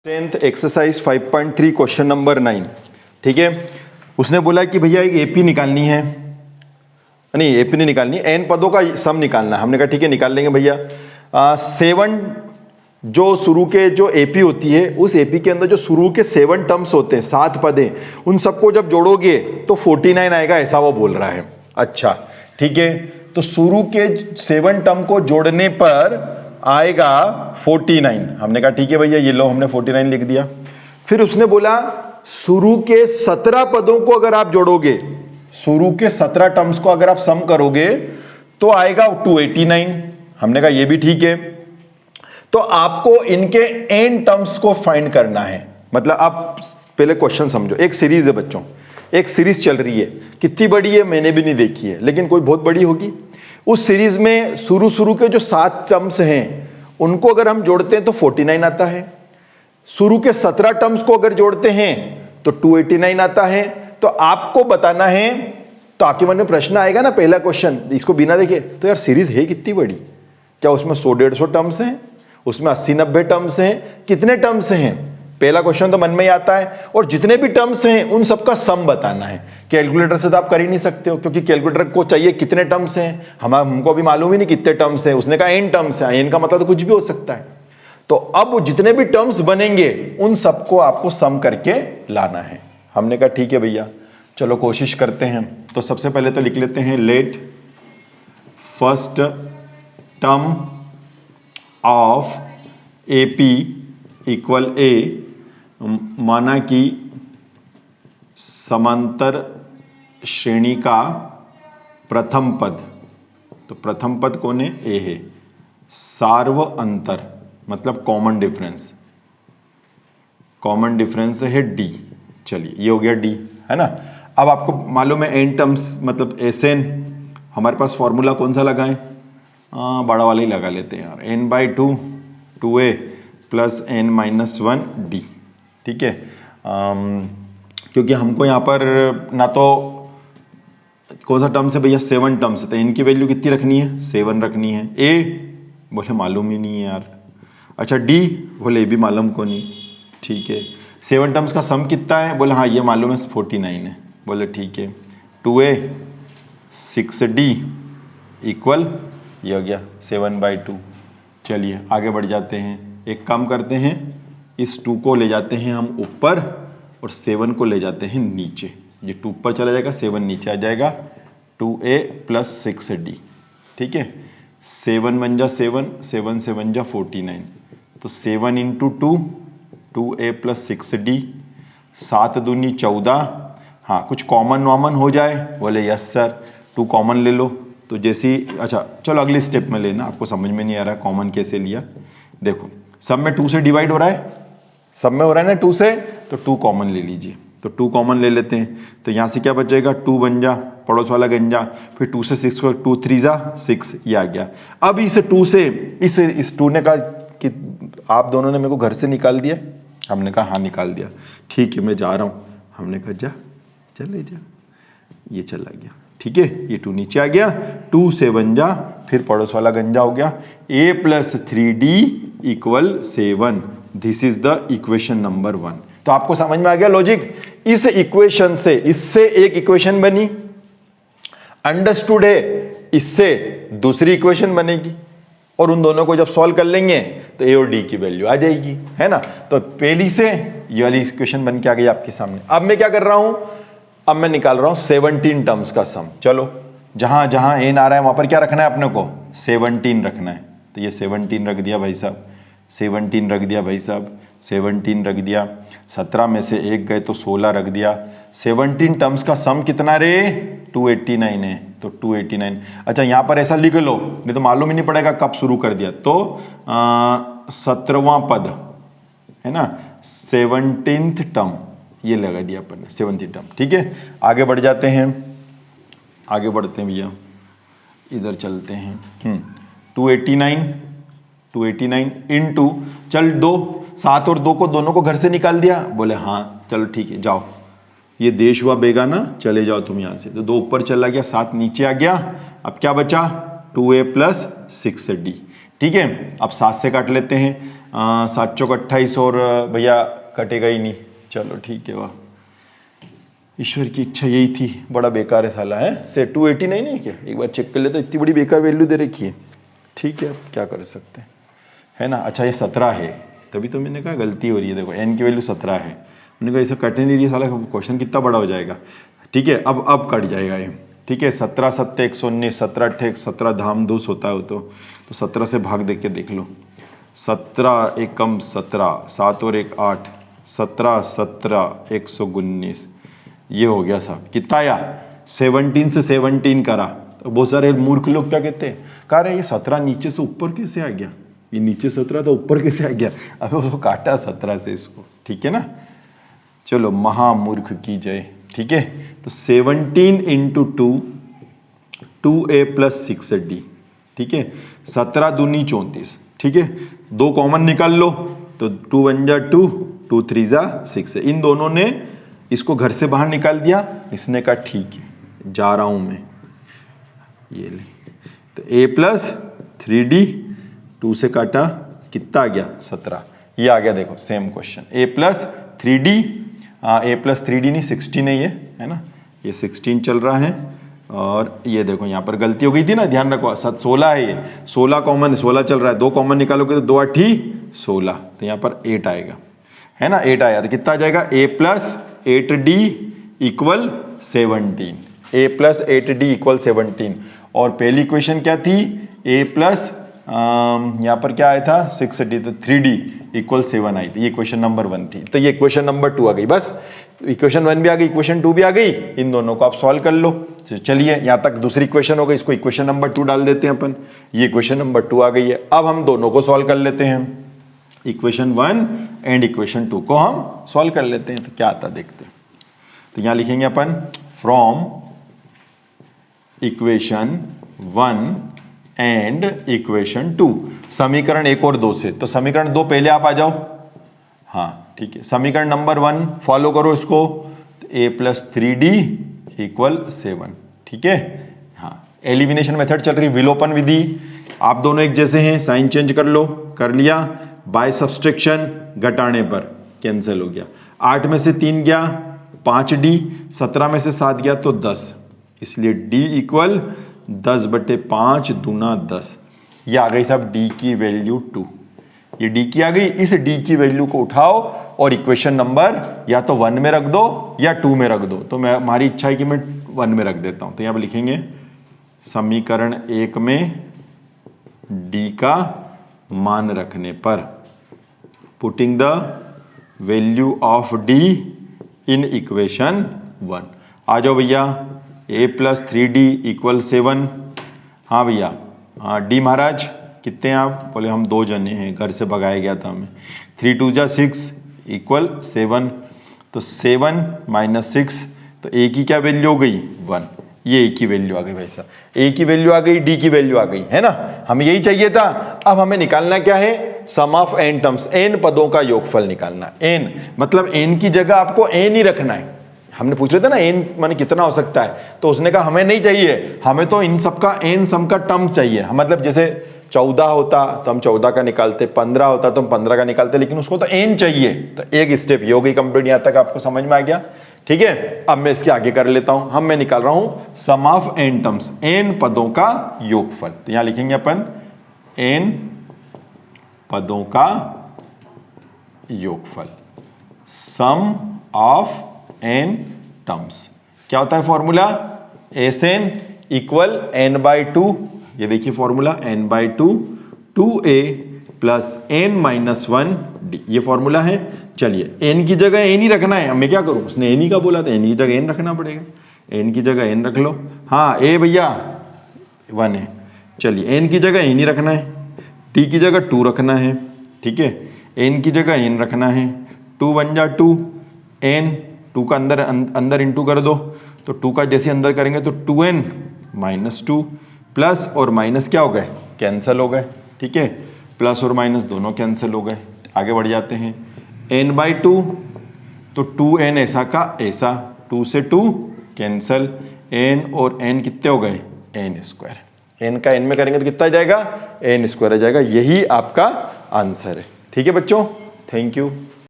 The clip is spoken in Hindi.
10th exercise 5.3 question number 9। ठीक है, उसने बोला कि भैया एक एपी निकालनी है, नहीं एपी नहीं निकालनी, एन पदों का सम निकालना है। हमने कहा ठीक है निकाल लेंगे भैया। 7 जो शुरू के जो एपी होती है, उस एपी के अंदर जो शुरू के 7 टर्म्स होते हैं, 7 पद हैं, उन सबको जब जोड़ोगे तो 49 आएगा, ऐसा वो बोल रहा है। अच्छा ठीक है, तो शुरू के 7 टर्म को जोड़ने पर आएगा 49। हमने कहा ठीक है भैया, ये लो हमने 49 लिख दिया। फिर उसने बोला शुरू के 17 पदों को अगर आप जोड़ोगे, शुरू के 17 टर्म्स को अगर आप सम करोगे तो आएगा 289। हमने कहा ये भी ठीक है। तो आपको इनके एन टर्म्स को फाइंड करना है। मतलब आप पहले क्वेश्चन समझो, एक सीरीज है बच्चों, एक सीरीज चल रही है, कितनी बड़ी है मैंने भी नहीं देखी है, लेकिन कोई बहुत बड़ी होगी। उस सीरीज में शुरू के जो 7 टर्म्स हैं उनको अगर हम जोड़ते हैं तो 49 आता है। शुरू के 17 टर्म्स को अगर जोड़ते हैं तो 289 आता है। तो आपको बताना है, तो आपके मन में प्रश्न आएगा ना, पहला क्वेश्चन इसको बिना देखे तो यार सीरीज है कितनी बड़ी, क्या उसमें 100-150 टर्म्स हैं, उसमें 80-90 टर्म्स हैं, कितने टर्म्स हैं, पहला क्वेश्चन तो मन में ही आता है। और जितने भी टर्म्स हैं उन सबका सम बताना है। कैलकुलेटर से तो आप कर ही नहीं सकते हो, क्योंकि कैलकुलेटर को चाहिए कितने टर्म्स हैं, हमको अभी मालूम ही नहीं कितने टर्म्स हैं। उसने कहा एन टर्म्स हैं, एन का मतलब तो कुछ भी हो सकता है। तो अब जितने भी टर्म्स बनेंगे उन सबको आपको सम करके लाना है। हमने कहा ठीक है भैया, चलो कोशिश करते हैं। तो सबसे पहले तो लिख लेते हैं, let first term of AP equal A, माना कि समांतर श्रेणी का प्रथम पद, तो प्रथम पद कौन है, ए है। सार्व अंतर मतलब कॉमन डिफरेंस, कॉमन डिफरेंस है डी। चलिए ये हो गया डी, है ना। अब आपको मालूम है एन टर्म्स मतलब एस एन, हमारे पास फॉर्मूला कौन सा लगाएं, बड़ा वाला ही लगा लेते हैं यार, n/2 2a plus n-1 D. ठीक है, क्योंकि हमको यहाँ पर ना तो कौन सा टर्म्स है भैया, 7 टर्म्स है, तो इनकी वैल्यू कितनी रखनी है, 7 रखनी है। ए बोले मालूम ही नहीं है यार। अच्छा डी बोले ये भी मालूम को नहीं। ठीक है, 7 टर्म्स का सम कितना है, बोले हाँ ये मालूम है 49 है। बोले ठीक है, 2a 6d इक्वल ये हो गया 7/2। चलिए आगे बढ़ जाते हैं, एक काम करते हैं, इस 2 को ले जाते हैं हम ऊपर और 7 को ले जाते हैं नीचे। ये 2 ऊपर चला जाएगा, 7 नीचे आ जाएगा, 2a प्लस 6d। ठीक है, 7 बन जा 7, 7 से बन जा 49, तो 7 इंटू 2, 2a प्लस 6d, 7 दूनी 14। हाँ कुछ कॉमन वामन हो जाए, बोले यस सर 2 कॉमन ले लो। तो जैसी, अच्छा चलो अगले स्टेप में लेना, आपको समझ में नहीं आ रहा कॉमन कैसे लिया। देखो सब में 2 से डिवाइड हो रहा है, सब में हो रहा है ना 2 से, तो 2 कॉमन ले लीजिए। तो 2 कॉमन ले लेते हैं, तो यहाँ से क्या बचेगा, 2 बन जा, पड़ोस वाला गंजा, फिर 2 से 6 को 2 3 जा 6, ये आ गया। अब इस 2 से इस 2 ने कहा कि आप दोनों ने मेरे को घर से निकाल दिया। हमने कहा हाँ निकाल दिया, ठीक है मैं जा रहा हूँ। हमने कहा जा चले जा, ये चला गया। ठीक है, ये 2 नीचे आ गया, 2 से बन जा, फिर पड़ोस वाला गंजा हो गया, a plus 3d equal 7। This is the equation number 1। तो आपको समझ में आ गया लॉजिक। इस इक्वेशन से इससे एक इक्वेशन बनी, अंडरस्टूड है, इससे दूसरी इक्वेशन बनेगी, और उन दोनों को जब सॉल्व कर लेंगे तो a और d की वैल्यू आ जाएगी, है ना। तो पहली से ये वाली इक्वेशन बन के आ गई आपके सामने। अब मैं क्या कर रहा हूं, अब मैं निकाल रहा हूं 17 टर्म्स का सम। चलो जहां जहां एन आ रहा है वहां पर क्या रखना है अपने को, 17 रखना है। तो ये 17 रख दिया भाई साहब, 17 रख दिया भाई साहब, 17 रख दिया। 17 में से 1 गए तो 16 रख दिया। 17 टर्म्स का सम कितना रे, 289 है, तो 289। अच्छा यहाँ पर ऐसा लिख लो, नहीं तो मालूम ही नहीं पड़ेगा कब शुरू कर दिया। तो 17वां पद है ना, 17th टर्म, ये लगा दिया अपन ने 7th टर्म। ठीक है, आगे बढ़ जाते हैं, आगे बढ़ते हैं भैया, इधर चलते हैं। 289 इंटू, चल 2, 7 और 2 को दोनों को घर से निकाल दिया। बोले हाँ चलो ठीक है जाओ, ये देश हुआ बेगाना, चले जाओ तुम यहाँ से। तो 2 ऊपर चला गया, 7 नीचे आ गया। अब क्या बचा, 2a प्लस 6d। ठीक है। अब 7 से काट लेते हैं, 7 चौक 28 और भैया कटेगा ही नहीं, चलो ठीक है, वाह ईश्वर की इच्छा यही थी। बड़ा बेकार है साला है से 289 नहीं क्या, एक बार चेक कर लेते, इतनी बड़ी बेकार वैल्यू दे रखी है। ठीक है अब क्या कर सकते हैं, है ना। अच्छा ये 17 है, तभी तो मैंने कहा गलती हो रही है, देखो n की वैल्यू 17 है, मैंने कहा इसे कटने नहीं रही साला, क्वेश्चन कितना बड़ा हो जाएगा। ठीक है अब कट जाएगा ये। ठीक है 17 7 119, 17 8 17 धाम दूस होता है वो तो 17 से भाग दे के देख लो, 17 एकम 17, 7 और 1 8, 17 17 119, ये हो गया साहब। कितना आया 17 से 17 करा। तो बहुत सारे मूर्ख लोग क्या कहते हैं, कह रहे ये 17 नीचे से ऊपर कैसे आ गया, ये नीचे 17 था ऊपर कैसे आ गया, अब वो काटा 17 से इसको। ठीक है ना, चलो महामूर्ख की जय। ठीक है तो 17 इंटू 2a + 6d। ठीक है 17 दूनी 34। ठीक है 2 कॉमन निकाल लो तो 2 1 जा 2, 2 3 जा 6 है। इन दोनों ने इसको घर से बाहर निकाल दिया, इसने कहा ठीक है जा रहा हूं मैं, ये ले तो a + 3d, 2 से काटा कितना आ गया 17, ये आ गया। देखो same question a + 3d, a + 3d नहीं 16 है ये, है ना, ये 16 चल रहा है। और ये देखो यहाँ पर गलती हो गई थी ना, ध्यान रखो 16 है ये, 16 कॉमन, 16 चल रहा है, 2 कॉमन निकालोगे तो 2 8 16, तो यहाँ पर 8 आएगा, है ना, 8 आया तो कितना आ जाएगा a + 8d = 17, a + 8d = 17। और पहली इक्वेशन क्या थी, a + यहाँ पर क्या आया था 6d, तो 3d = 7 आई थी, ये इक्वेशन नंबर 1 थी। तो ये इक्वेशन नंबर 2 आ गई, बस इक्वेशन 1 भी आ गई, इक्वेशन 2 भी आ गई, इन दोनों को आप सॉल्व कर लो। चलिए यहाँ तक दूसरी इक्वेशन हो गई, इसको इक्वेशन नंबर 2 डाल देते हैं अपन, ये इक्वेशन नंबर 2 आ गई है। अब हम दोनों को सॉल्व कर लेते हैं, इक्वेशन 1 एंड इक्वेशन 2 को हम सॉल्व कर लेते हैं, तो क्या आता देखते हैं। तो यहाँ लिखेंगे अपन फ्रॉम इक्वेशन 1 एंड इक्वेशन 2, समीकरण 1 और 2 से। तो समीकरण 2 पहले आप आ जाओ, हाँ ठीक है, समीकरण नंबर 1 फॉलो करो इसको, तो a + 3d = 7। ठीक है, हाँ एलिमिनेशन मेथड चल रही, विलोपन विधि, आप दोनों एक जैसे हैं, साइन चेंज कर लो, कर लिया, बाय सब्सट्रैक्शन घटाने पर कैंसिल हो गया, 8 में से 3 गया 5d, 17 में से 7 गया तो 10, इसलिए d = 10/5 दूना 10। ये आ गई साहब d की वैल्यू 2, ये d की आ गई। इस d की वैल्यू को उठाओ और इक्वेशन नंबर या तो 1 में रख दो या 2 में रख दो, तो मैं हमारी इच्छा है कि मैं 1 में रख देता हूं। तो यहाँ पर लिखेंगे समीकरण 1 में d का मान रखने पर, putting the value of d in equation 1। आ जाओ भैया, a + 3d = 7। हाँ भैया, हाँ d महाराज कितने हैं आप, बोले हम 2 जने हैं, घर से भगाया गया था हमें, 3 2 जा 6 = 7, तो 7 - 6, तो a की क्या वैल्यू हो गई 1, ये a की वैल्यू आ गई भाई साहब, a की वैल्यू आ गई, d की वैल्यू आ गई, है ना, हमें यही चाहिए था। अब हमें निकालना क्या है, सम ऑफ n टर्म्स, n पदों का योगफल निकालना। n मतलब n की जगह आपको n ही रखना है, हमने पूछ रहे थे ना n माने कितना हो सकता है, तो उसने कहा हमें नहीं चाहिए, हमें तो इन सब का n सम का टर्म चाहिए। मतलब जैसे 14 होता तो हम 14 का निकालते, 15 होता तो हम 15 का निकालते, लेकिन उसको तो n चाहिए, तो एक स्टेप ये हो गई कंप्लीट। यहां तक आपको समझ में आ गया, ठीक है। अब मैं इसके आगे कर लेता हूं, मैं निकाल रहा हूं सम ऑफ n टर्म्स, n पदों का योगफल। तो यहां लिखेंगे अपन n पदों का योगफल, सम ऑफ n टर्म्स। क्या होता है फॉर्मूला, Sn = n/2, ये देखिए formula n/2 2a + n - 1d, ये फॉर्मूला है। चलिए n की जगह n ही रखना है, मैं क्या करूं, उसने n ही का बोला था, n की जगह n रखना पड़ेगा, n की जगह n रख लो। हाँ a भैया 1 है, चलिए n की जगह n ही रखना है, t की जगह 2 रखना है, ठीक है, n की जगह n रखना है, 2 1 जा 2, n 2 का अंदर इंटू कर दो, तो 2 का जैसे अंदर करेंगे तो 2n - 2, प्लस और माइनस क्या हो गए, कैंसिल हो गए, ठीक है, प्लस और माइनस दोनों कैंसिल हो गए। आगे बढ़ जाते हैं, n/2 तो 2n ऐसा का ऐसा, 2 से 2 कैंसिल, n और n कितने हो गए n², एन का एन में करेंगे तो कितना आ जाएगा, एन स्क्वायर आ जाएगा। यही आपका आंसर है। ठीक है बच्चों, थैंक यू।